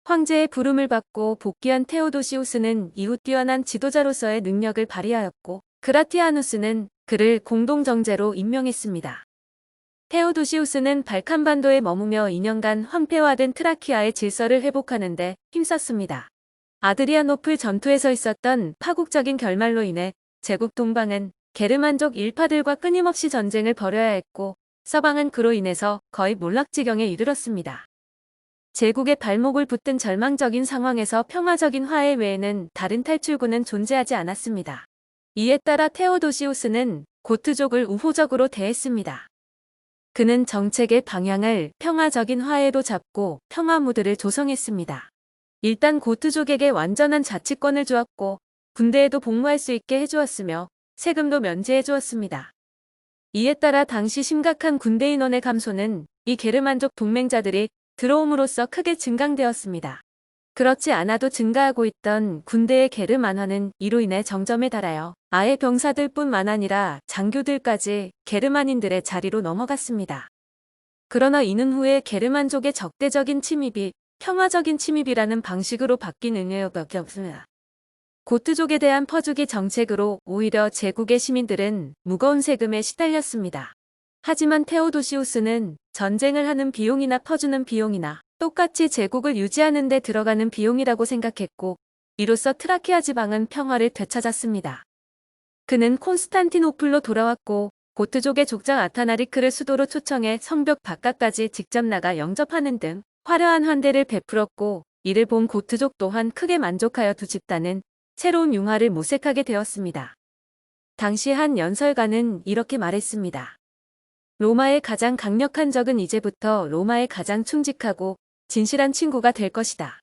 황제의 부름을 받고 복귀한 테오도시우스는 이후 뛰어난 지도자로서의 능력을 발휘하였고 그라티아누스는 그를 공동정제로 임명했습니다. 테오도시우스는 발칸반도에 머무며 2년간 황폐화된 트라키아의 질서를 회복하는 데 힘썼습니다. 아드리아노플 전투에서 있었던 파국적인 결말로 인해 제국 동방은 게르만족 일파들과 끊임없이 전쟁을 벌여야 했고 서방은 그로 인해서 거의 몰락지경에 이르렀습니다. 제국의 발목을 붙든 절망적인 상황에서 평화적인 화해 외에는 다른 탈출구는 존재하지 않았습니다. 이에 따라 테오도시우스는 고트족을 우호적으로 대했습니다. 그는 정책의 방향을 평화적인 화해로 잡고 평화무드를 조성했습니다. 일단 고트족에게 완전한 자치권을 주었고 군대에도 복무할 수 있게 해주었으며 세금도 면제해 주었습니다. 이에 따라 당시 심각한 군대 인원의 감소는 이 게르만족 동맹자들이 들어옴으로써 크게 증강되었습니다. 그렇지 않아도 증가하고 있던 군대의 게르만화는 이로 인해 정점에 달하여 아예 병사들뿐만 아니라 장교들까지 게르만인들의 자리로 넘어갔습니다. 그러나 이는 후에 게르만족의 적대적인 침입이 평화적인 침입이라는 방식으로 바뀐 의미밖에 없습니다. 고트족에 대한 퍼주기 정책으로 오히려 제국의 시민들은 무거운 세금에 시달렸습니다. 하지만 테오도시우스는 전쟁을 하는 비용이나 퍼주는 비용이나 똑같이 제국을 유지하는 데 들어가는 비용이라고 생각했고 이로써 트라키아 지방은 평화를 되찾았습니다. 그는 콘스탄티노플로 돌아왔고 고트족의 족장 아타나리크를 수도로 초청해 성벽 바깥까지 직접 나가 영접하는 등 화려한 환대를 베풀었고 이를 본 고트족 또한 크게 만족하여 두 집단은 새로운 융화를 모색하게 되었습니다. 당시 한 연설가는 이렇게 말했습니다. 로마의 가장 강력한 적은 이제부터 로마의 가장 충직하고 진실한 친구가 될 것이다.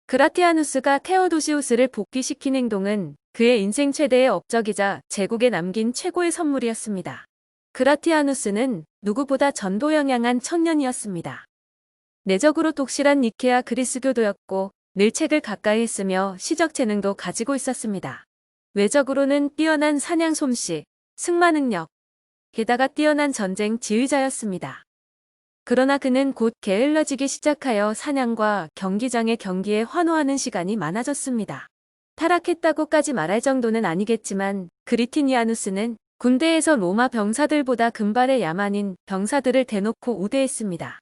그라티아누스가 테오도시우스를 복귀시킨 행동은 그의 인생 최대의 업적이자 제국에 남긴 최고의 선물이었습니다. 그라티아누스는 누구보다 전도영향한 청년이었습니다. 내적으로 독실한 니케아 그리스교도였고 늘 책을 가까이 했으며 시적 재능도 가지고 있었습니다. 외적으로는 뛰어난 사냥 솜씨, 승마 능력, 게다가 뛰어난 전쟁 지휘자였습니다. 그러나 그는 곧 게을러지기 시작하여 사냥과 경기장의 경기에 환호하는 시간이 많아졌습니다. 타락했다고까지 말할 정도는 아니겠지만 그리티니아누스는 군대에서 로마 병사들보다 금발의 야만인 병사들을 대놓고 우대했습니다.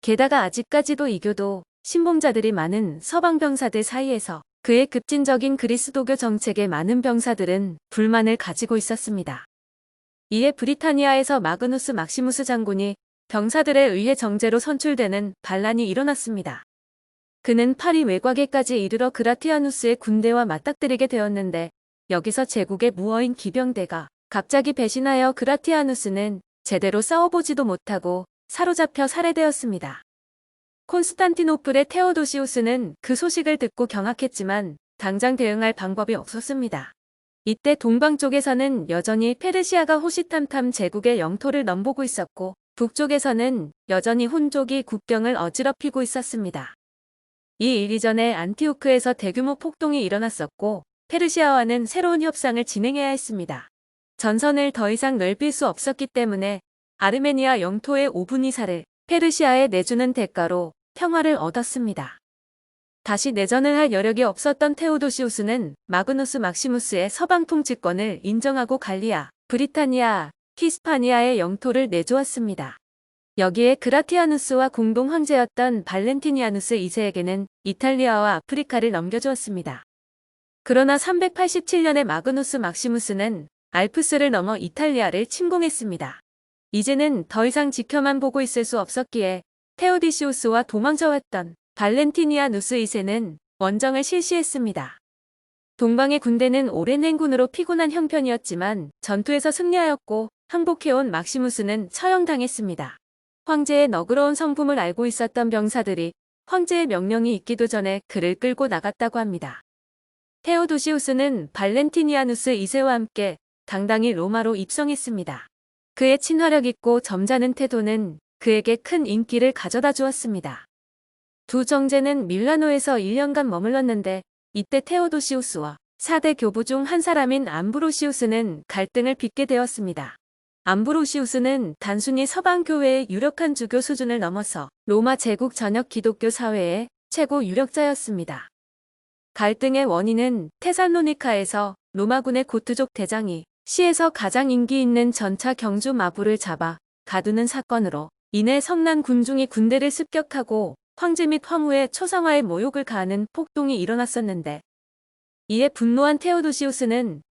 게다가 아직까지도 이교도 신봉자들이 많은 서방 병사들 사이에서 그의 급진적인 그리스도교 정책에 많은 병사들은 불만을 가지고 있었습니다. 이에 브리타니아에서 마그누스 막시무스 장군이 병사들에 의해 정제로 선출되는 반란이 일어났습니다. 그는 파리 외곽에까지 이르러 그라티아누스의 군대와 맞닥뜨리게 되었는데 여기서 제국의 무어인 기병대가 갑자기 배신하여 그라티아누스는 제대로 싸워보지도 못하고 사로잡혀 살해되었습니다. 콘스탄티노플의 테오도시우스는 그 소식을 듣고 경악했지만 당장 대응할 방법이 없었습니다. 이때 동방 쪽에서는 여전히 페르시아가 호시탐탐 제국의 영토를 넘보고 있었고 북쪽에서는 여전히 훈족이 국경을 어지럽히고 있었습니다. 이 일 이전에 안티오크에서 대규모 폭동이 일어났었고 페르시아와는 새로운 협상을 진행해야 했습니다. 전선을 더 이상 넓힐 수 없었기 때문에 아르메니아 영토의 5분의 4를 페르시아에 내주는 대가로 평화를 얻었습니다. 다시 내전을 할 여력이 없었던 테오도시우스는 마그누스 막시무스의 서방 통치권을 인정하고 갈리아, 브리타니아, 히스파니아의 영토를 내주었습니다. 여기에 그라티아누스와 공동 황제였던 발렌티니아누스 2세에게는 이탈리아와 아프리카를 넘겨주었습니다. 그러나 387년에 마그누스 막시무스는 알프스를 넘어 이탈리아를 침공했습니다. 이제는 더 이상 지켜만 보고 있을 수 없었기에 테오디시우스와 도망쳐왔던 발렌티니아누스 2세는 원정을 실시했습니다. 동방의 군대는 오랜 행군으로 피곤한 형편이었지만 전투에서 승리하였고 항복해온 막시무스는 처형당했습니다. 황제의 너그러운 성품을 알고 있었던 병사들이 황제의 명령이 있기도 전에 그를 끌고 나갔다고 합니다. 테오도시우스는 발렌티니아누스 2세와 함께 당당히 로마로 입성했습니다. 그의 친화력 있고 점잖은 태도는 그에게 큰 인기를 가져다 주었습니다. 두 정제는 밀라노에서 1년간 머물렀는데 이때 테오도시우스와 4대 교부 중 한 사람인 암브로시우스는 갈등을 빚게 되었습니다. 암브로시우스는 단순히 서방 교회의 유력한 주교 수준을 넘어서 로마 제국 전역 기독교 사회의 최고 유력자였습니다. 갈등의 원인은 테살로니카에서 로마군의 고트족 대장이 시에서 가장 인기 있는 전차 경주 마부를 잡아 가두는 사건으로 인해 성난 군중이 군대를 습격하고 황제 및 황후의 초상화에 모욕을 가하는 폭동이 일어났었는데, 이에 분노한 테오도시우스는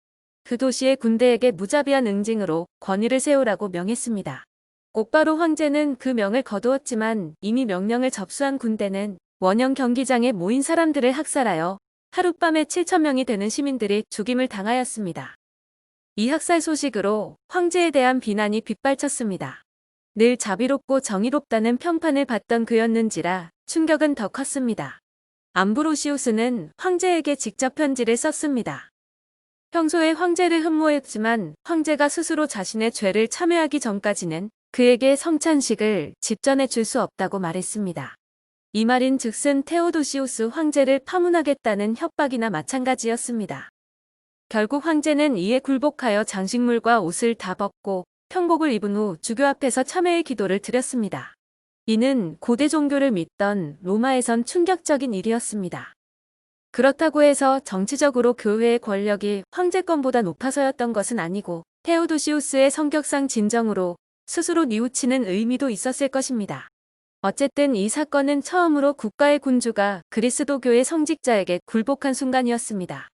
그 도시의 군대에게 무자비한 응징으로 권위를 세우라고 명했습니다. 곧바로 황제는 그 명을 거두었지만 이미 명령을 접수한 군대는 원형 경기장에 모인 사람들을 학살하여 하룻밤에 7,000명이 되는 시민들이 죽임을 당하였습니다. 이 학살 소식으로 황제에 대한 비난이 빗발쳤습니다. 늘 자비롭고 정의롭다는 평판을 받던 그였는지라 충격은 더 컸습니다. 암브로시우스는 황제에게 직접 편지를 썼습니다. 평소에 황제를 흠모했지만 황제가 스스로 자신의 죄를 참회하기 전까지는 그에게 성찬식을 집전해 줄 수 없다고 말했습니다. 이 말인 즉슨 테오도시우스 황제를 파문하겠다는 협박이나 마찬가지였습니다. 결국 황제는 이에 굴복하여 장식물과 옷을 다 벗고 평복을 입은 후 주교 앞에서 참회의 기도를 드렸습니다. 이는 고대 종교를 믿던 로마에선 충격적인 일이었습니다. 그렇다고 해서 정치적으로 교회의 권력이 황제권보다 높아서였던 것은 아니고 테오도시우스의 성격상 진정으로 스스로 뉘우치는 의미도 있었을 것입니다. 어쨌든 이 사건은 처음으로 국가의 군주가 그리스도교의 성직자에게 굴복한 순간이었습니다.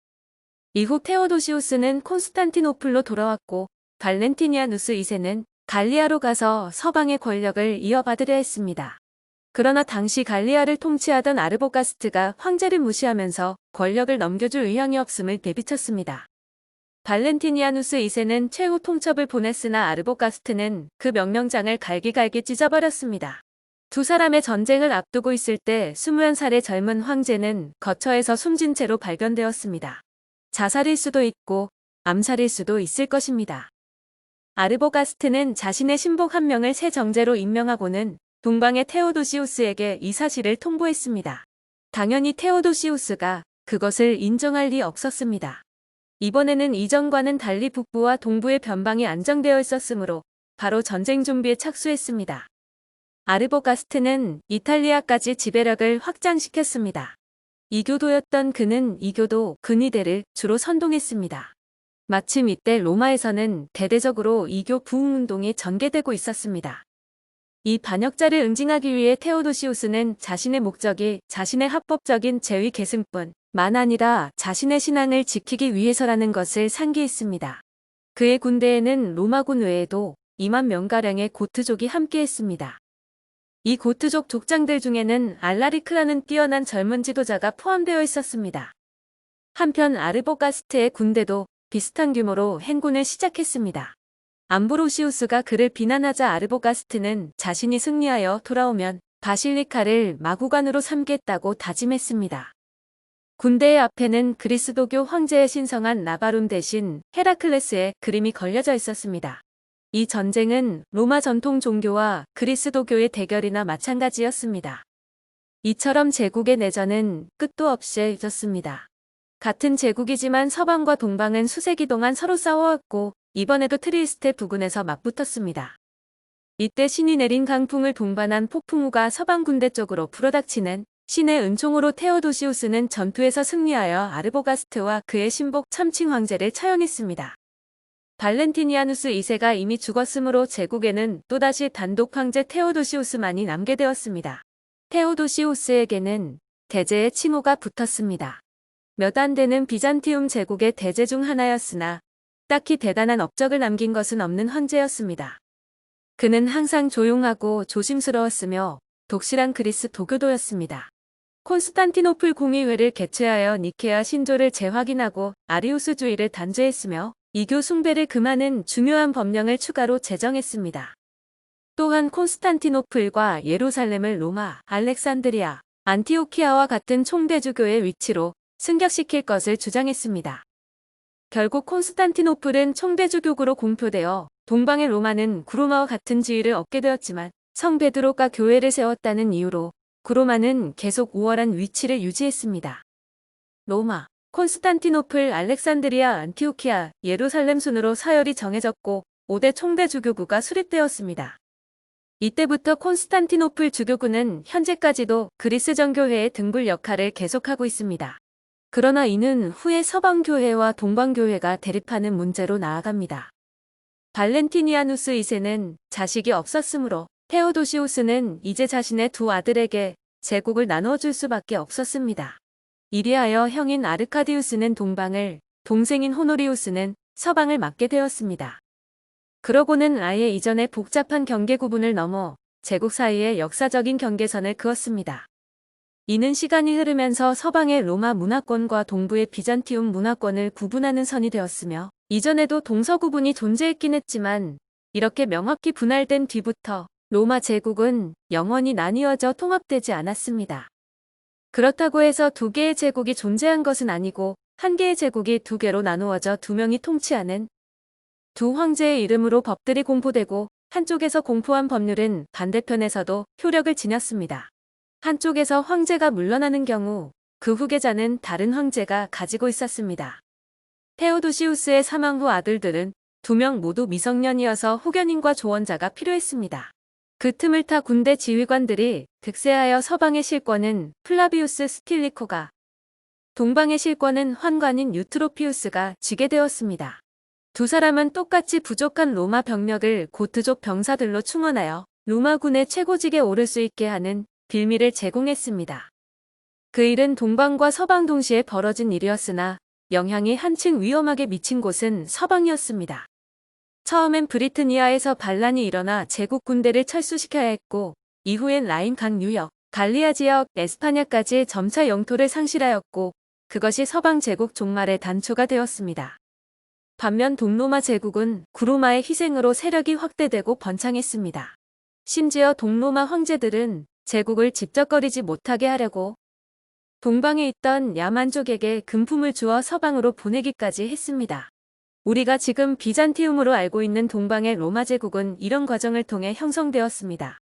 이후 테오도시우스는 콘스탄티노플로 돌아왔고 발렌티니아누스 2세는 갈리아로 가서 서방의 권력을 이어받으려 했습니다. 그러나 당시 갈리아를 통치하던 아르보가스트가 황제를 무시하면서 권력을 넘겨줄 의향이 없음을 내비쳤습니다. 발렌티니아누스 2세는 최후 통첩을 보냈으나 아르보가스트는 그 명령장을 갈기갈기 찢어버렸습니다. 두 사람의 전쟁을 앞두고 있을 때 21살의 젊은 황제는 거처에서 숨진 채로 발견되었습니다. 자살일 수도 있고 암살일 수도 있을 것입니다. 아르보가스트는 자신의 신복 한 명을 새 정제로 임명하고는 동방의 테오도시우스에게 이 사실을 통보했습니다. 당연히 테오도시우스가 그것을 인정할 리 없었습니다. 이번에는 이전과는 달리 북부와 동부의 변방이 안정되어 있었으므로 바로 전쟁 준비에 착수했습니다. 아르보가스트는 이탈리아까지 지배력을 확장시켰습니다. 이교도였던 그는 이교도 근위대를 주로 선동했습니다. 마침 이때 로마에서는 대대적으로 이교 부흥운동이 전개되고 있었습니다. 이 반역자를 응징하기 위해 테오도시우스는 자신의 목적이 자신의 합법적인 재위 계승뿐만 아니라 자신의 신앙을 지키기 위해서라는 것을 상기했습니다. 그의 군대에는 로마군 외에도 2만 명가량의 고트족이 함께했습니다. 이 고트족 족장들 중에는 알라리크라는 뛰어난 젊은 지도자가 포함되어 있었습니다. 한편 아르보가스트의 군대도 비슷한 규모로 행군을 시작했습니다. 암브로시우스가 그를 비난하자 아르보가스트는 자신이 승리하여 돌아오면 바실리카를 마구간으로 삼겠다고 다짐했습니다. 군대의 앞에는 그리스도교 황제의 신성한 나바룸 대신 헤라클레스의 그림이 걸려져 있었습니다. 이 전쟁은 로마 전통 종교와 그리스도교의 대결이나 마찬가지였습니다. 이처럼 제국의 내전은 끝도 없이 있었습니다. 같은 제국이지만 서방과 동방은 수세기 동안 서로 싸워왔고 이번에도 트리에스테 부근에서 맞붙었습니다. 이때 신이 내린 강풍을 동반한 폭풍우가 서방 군대 쪽으로 불어닥치는 신의 은총으로 테오도시우스는 전투에서 승리하여 아르보가스트와 그의 신복 참칭 황제를 처형했습니다. 발렌티니아누스 2세가 이미 죽었으므로 제국에는 또다시 단독 황제 테오도시우스만이 남게 되었습니다. 테오도시우스에게는 대제의 칭호가 붙었습니다. 몇 안 되는 비잔티움 제국의 대제 중 하나였으나 딱히 대단한 업적을 남긴 것은 없는 황제였습니다. 그는 항상 조용하고 조심스러웠으며 독실한 그리스 도교도였습니다. 콘스탄티노플 공의회를 개최하여 니케아 신조를 재확인하고 아리우스주의를 단죄했으며 이교 숭배를 금하는 중요한 법령을 추가로 제정했습니다. 또한 콘스탄티노플과 예루살렘을 로마, 알렉산드리아, 안티오키아와 같은 총대주교의 위치로 승격시킬 것을 주장했습니다. 결국 콘스탄티노플은 총대주교구로 공표되어 동방의 로마는 구로마와 같은 지위를 얻게 되었지만 성 베드로가 교회를 세웠다는 이유로 구로마는 계속 우월한 위치를 유지했습니다. 로마, 콘스탄티노플, 알렉산드리아, 안티오키아, 예루살렘 순으로 서열이 정해졌고 5대 총대주교구가 수립되었습니다. 이때부터 콘스탄티노플 주교구는 현재까지도 그리스 정교회의 등불 역할을 계속하고 있습니다. 그러나 이는 후에 서방교회와 동방교회가 대립하는 문제로 나아갑니다. 발렌티니아누스 2세는 자식이 없었으므로 테오도시우스는 이제 자신의 두 아들에게 제국을 나누어 줄 수밖에 없었습니다. 이리하여 형인 아르카디우스는 동방을, 동생인 호노리우스는 서방을 맡게 되었습니다. 그러고는 아예 이전의 복잡한 경계 구분을 넘어 제국 사이의 역사적인 경계선을 그었습니다. 이는 시간이 흐르면서 서방의 로마 문화권과 동부의 비잔티움 문화권을 구분하는 선이 되었으며, 이전에도 동서 구분이 존재했긴 했지만 이렇게 명확히 분할된 뒤부터 로마 제국은 영원히 나뉘어져 통합되지 않았습니다. 그렇다고 해서 두 개의 제국이 존재한 것은 아니고, 한 개의 제국이 두 개로 나누어져 두 명이 통치하는 두 황제의 이름으로 법들이 공포되고, 한쪽에서 공포한 법률은 반대편에서도 효력을 지녔습니다. 한쪽에서 황제가 물러나는 경우 그 후계자는 다른 황제가 가지고 있었습니다. 테오도시우스의 사망 후 아들들은 두 명 모두 미성년이어서 후견인과 조언자가 필요했습니다. 그 틈을 타 군대 지휘관들이 득세하여 서방의 실권은 플라비우스 스틸리코가, 동방의 실권은 환관인 유트로피우스가 쥐게 되었습니다. 두 사람은 똑같이 부족한 로마 병력을 고트족 병사들로 충원하여 로마군의 최고직에 오를 수 있게 하는 빌미를 제공했습니다. 그 일은 동방과 서방 동시에 벌어진 일이었으나 영향이 한층 위험하게 미친 곳은 서방이었습니다. 처음엔 브리트니아에서 반란이 일어나 제국 군대를 철수시켜야 했고, 이후엔 라인 강 뉴역, 갈리아 지역, 에스파냐까지 점차 영토를 상실하였고, 그것이 서방 제국 종말의 단초가 되었습니다. 반면 동로마 제국은 구로마의 희생으로 세력이 확대되고 번창했습니다. 심지어 동로마 황제들은 제국을 집적거리지 못하게 하려고 동방에 있던 야만족에게 금품을 주어 서방으로 보내기까지 했습니다. 우리가 지금 비잔티움으로 알고 있는 동방의 로마 제국은 이런 과정을 통해 형성되었습니다.